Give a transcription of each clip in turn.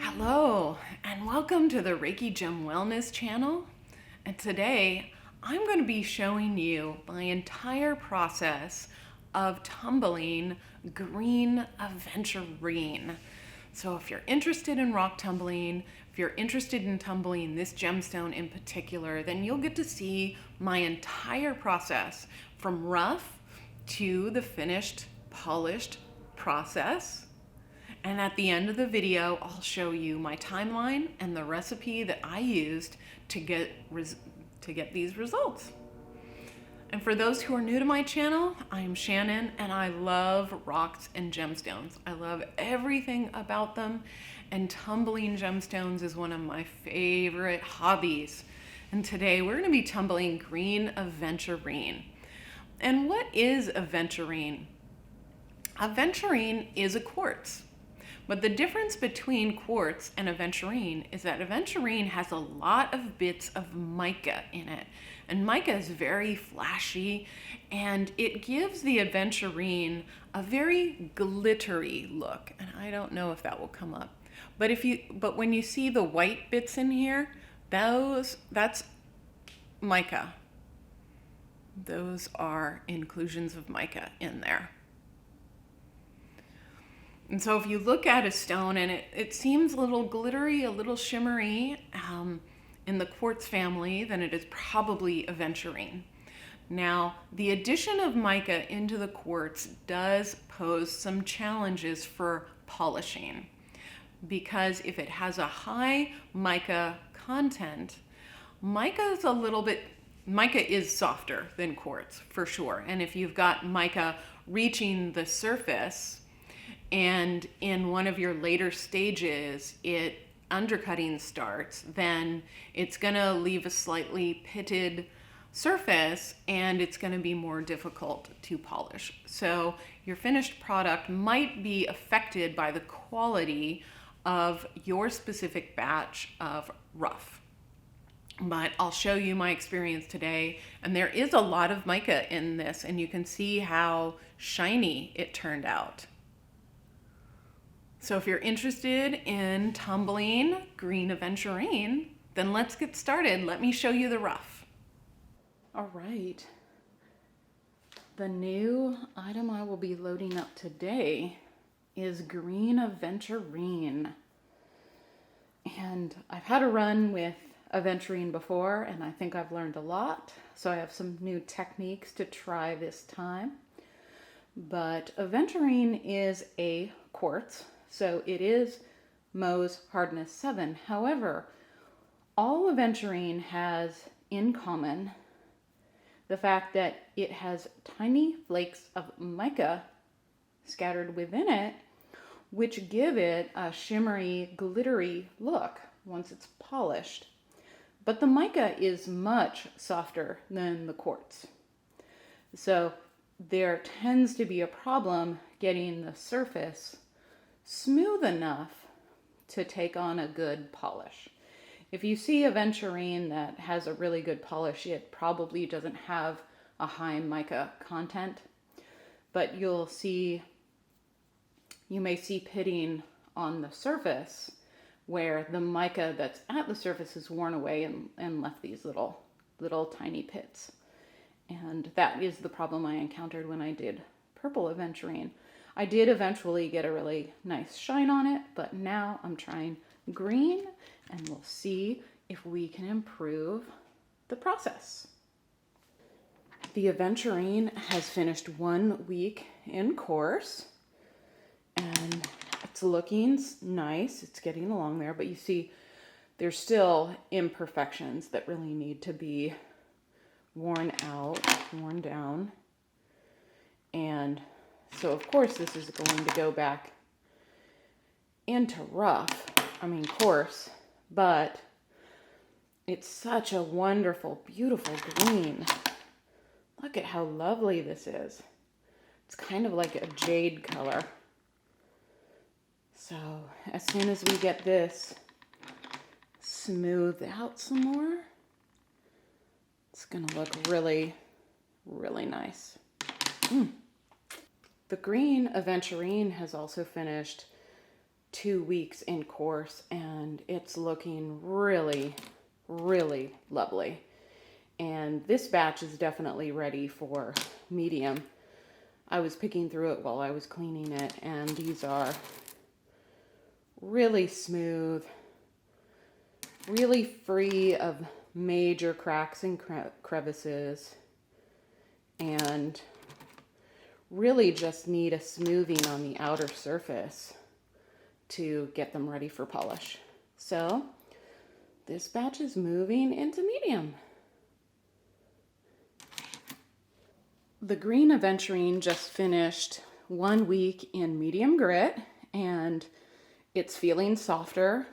Hello, and welcome to the Reiki Gem Wellness channel. And today I'm going to be showing you my entire process of tumbling Green Aventurine. So if you're interested in rock tumbling, if you're interested in tumbling this gemstone in particular, then you'll get to see my entire process from rough to the finished, polished process. And at the end of the video, I'll show you my timeline and the recipe that I used to get these results. And for those who are new to my channel, I'm Shannon and I love rocks and gemstones. I love everything about them, and tumbling gemstones is one of my favorite hobbies. And today we're going to be tumbling Green Aventurine. And what is Aventurine? Aventurine is a quartz. But the difference between quartz and aventurine is that aventurine has a lot of bits of mica in it. And mica is very flashy, and it gives the aventurine a very glittery look. And I don't know if that will come up. But when you see the white bits in here, that's mica. Those are inclusions of mica in there. And so if you look at a stone and it seems a little glittery, a little shimmery in the quartz family, then it is probably aventurine. Now, the addition of mica into the quartz does pose some challenges for polishing, because if it has a high mica content, mica is softer than quartz for sure. And if you've got mica reaching the surface, and in one of your later stages undercutting starts, then it's going to leave a slightly pitted surface and it's going to be more difficult to polish. So your finished product might be affected by the quality of your specific batch of rough. But I'll show you my experience today, and there is a lot of mica in this, and you can see how shiny it turned out. So if you're interested in tumbling Green Aventurine, then let's get started. Let me show you the rough. All right. The new item I will be loading up today is Green Aventurine. And I've had a run with Aventurine before, and I think I've learned a lot. So I have some new techniques to try this time. But Aventurine is a quartz. So it is Mohs hardness 7. However, all aventurine has in common the fact that it has tiny flakes of mica scattered within it, which give it a shimmery, glittery look once it's polished. But the mica is much softer than the quartz. So there tends to be a problem getting the surface smooth enough to take on a good polish. If you see aventurine that has a really good polish, it probably doesn't have a high mica content, but you may see pitting on the surface where the mica that's at the surface is worn away and left these little tiny pits. And that is the problem I encountered when I did purple aventurine. I did eventually get a really nice shine on it, but now I'm trying green, and we'll see if we can improve the process. The aventurine has finished 1 week in course, and it's looking nice. It's getting along there, but you see there's still imperfections that really need to be worn out, worn down, and so of course this is going to go back into coarse, but it's such a wonderful, beautiful green. Look at how lovely this is. It's kind of like a jade color. So as soon as we get this smoothed out some more, it's gonna look really, really nice. The Green Aventurine has also finished 2 weeks in course, and it's looking really, really lovely. And this batch is definitely ready for medium. I was picking through it while I was cleaning it, and these are really smooth, really free of major cracks and crevices, and really just need a smoothing on the outer surface to get them ready for polish. So this batch is moving into medium. The Green Aventurine just finished 1 week in medium grit, and it's feeling softer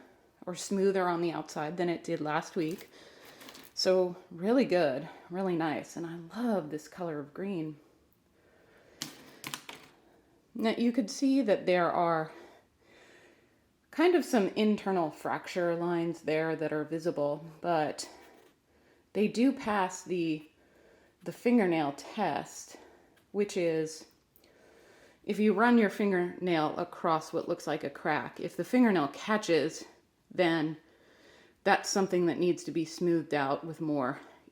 or smoother on the outside than it did last week. So really good, really nice. And I love this color of green. Now you could see that there are kind of some internal fracture lines there that are visible, but they do pass the fingernail test, which is if you run your fingernail across what looks like a crack, if the fingernail catches, then that's something that needs to be smoothed out with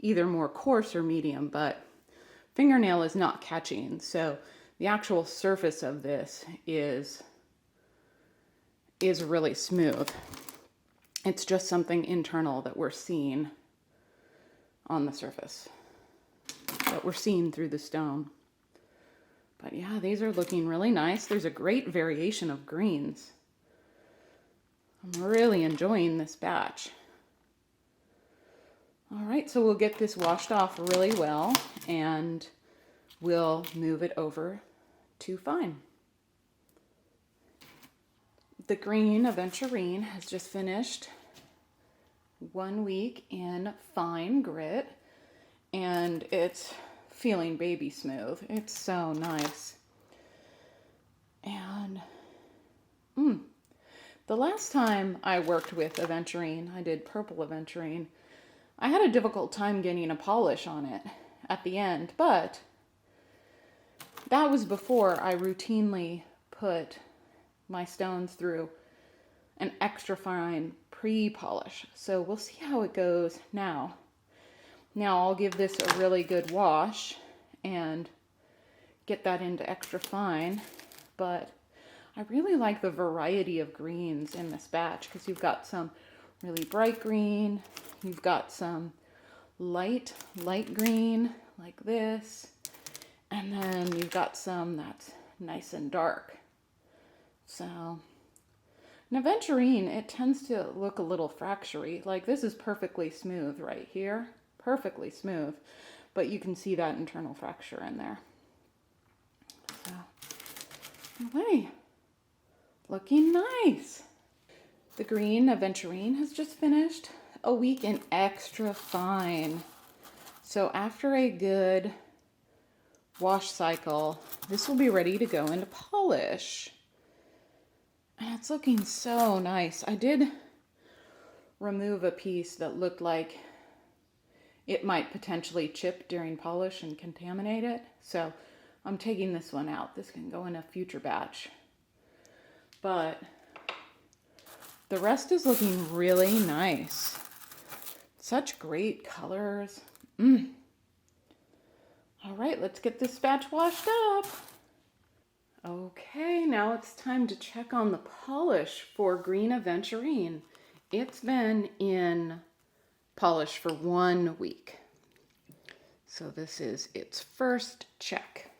either more coarse or medium, but fingernail is not catching. So the actual surface of this is really smooth. It's just something internal that we're seeing on the surface, that we're seeing through the stone. But yeah, these are looking really nice. There's a great variation of greens. I'm really enjoying this batch. All right, so we'll get this washed off really well, and we'll move it over to fine. The Green Aventurine has just finished 1 week in fine grit, and it's feeling baby smooth. It's so nice. And the last time I worked with Aventurine, I did purple Aventurine, I had a difficult time getting a polish on it at the end, but that was before I routinely put my stones through an extra fine pre-polish. So we'll see how it goes now. Now I'll give this a really good wash and get that into extra fine, but I really like the variety of greens in this batch because you've got some really bright green, you've got some light green like this, and then you've got some that's nice and dark. So an Aventurine, it tends to look a little fracturey. Like this is perfectly smooth right here, perfectly smooth, but you can see that internal fracture in there. So, anyway, looking nice. The Green Aventurine has just finished a week in extra fine. So after a good wash cycle, this will be ready to go into polish. And it's looking so nice. I did remove a piece that looked like it might potentially chip during polish and contaminate it. So I'm taking this one out. This can go in a future batch. But the rest is looking really nice. Such great colors. All right, let's get this batch washed up. Okay, now it's time to check on the polish for Green Aventurine. It's been in polish for 1 week. So this is its first check.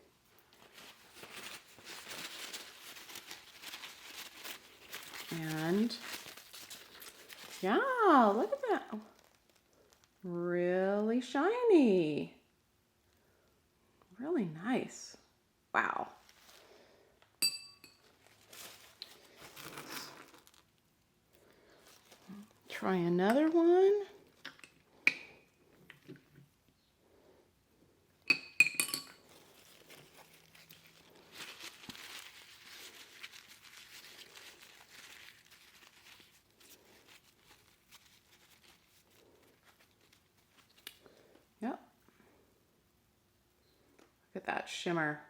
And yeah, look at that. Really shiny. Really nice. Wow. Try another one. Yep. Look at that shimmer.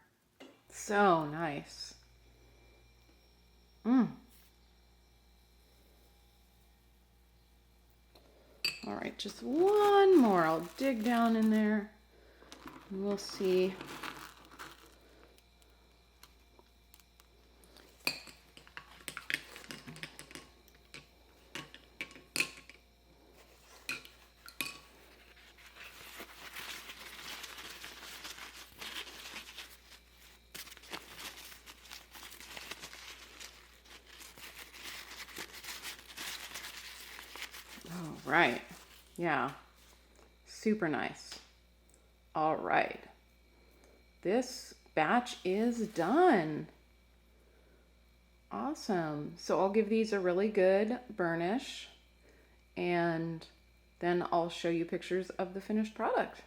So nice. All right, just one more. I'll dig down in there and we'll see. All right. Yeah. Super nice. All right. This batch is done. Awesome. So I'll give these a really good burnish and then I'll show you pictures of the finished product.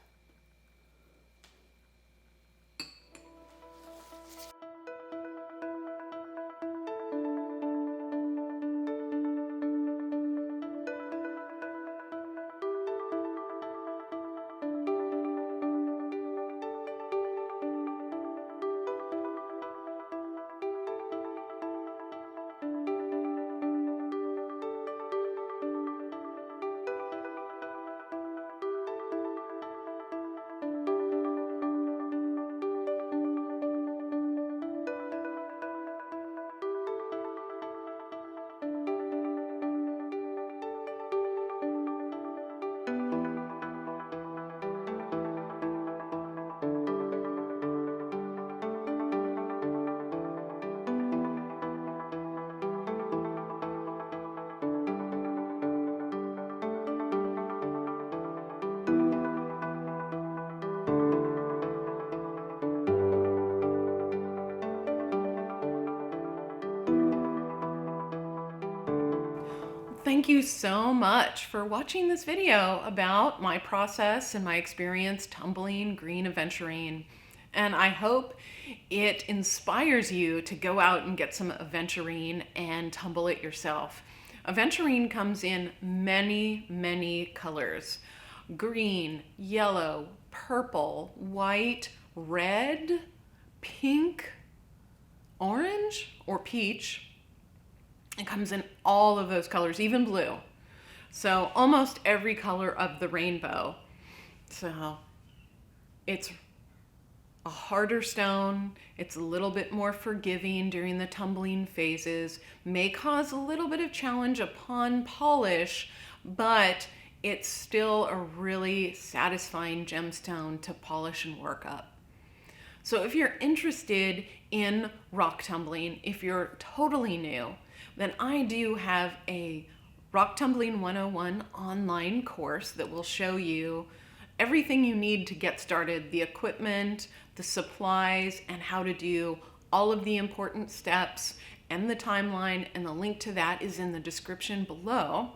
Thank you so much for watching this video about my process and my experience tumbling Green Aventurine. And I hope it inspires you to go out and get some Aventurine and tumble it yourself. Aventurine comes in many, many colors. Green, yellow, purple, white, red, pink, orange, or peach. It comes in all of those colors, even blue. So almost every color of the rainbow. So it's a harder stone. It's a little bit more forgiving during the tumbling phases. May cause a little bit of challenge upon polish, but it's still a really satisfying gemstone to polish and work up. So if you're interested in rock tumbling, if you're totally new, then I do have a Rock Tumbling 101 online course that will show you everything you need to get started, the equipment, the supplies, and how to do all of the important steps and the timeline, and the link to that is in the description below.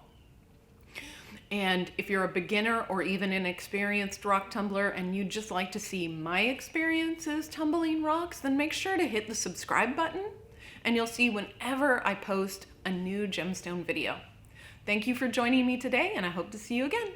And if you're a beginner or even an experienced rock tumbler and you'd just like to see my experiences tumbling rocks, then make sure to hit the subscribe button and you'll see whenever I post a new gemstone video. Thank you for joining me today, and I hope to see you again.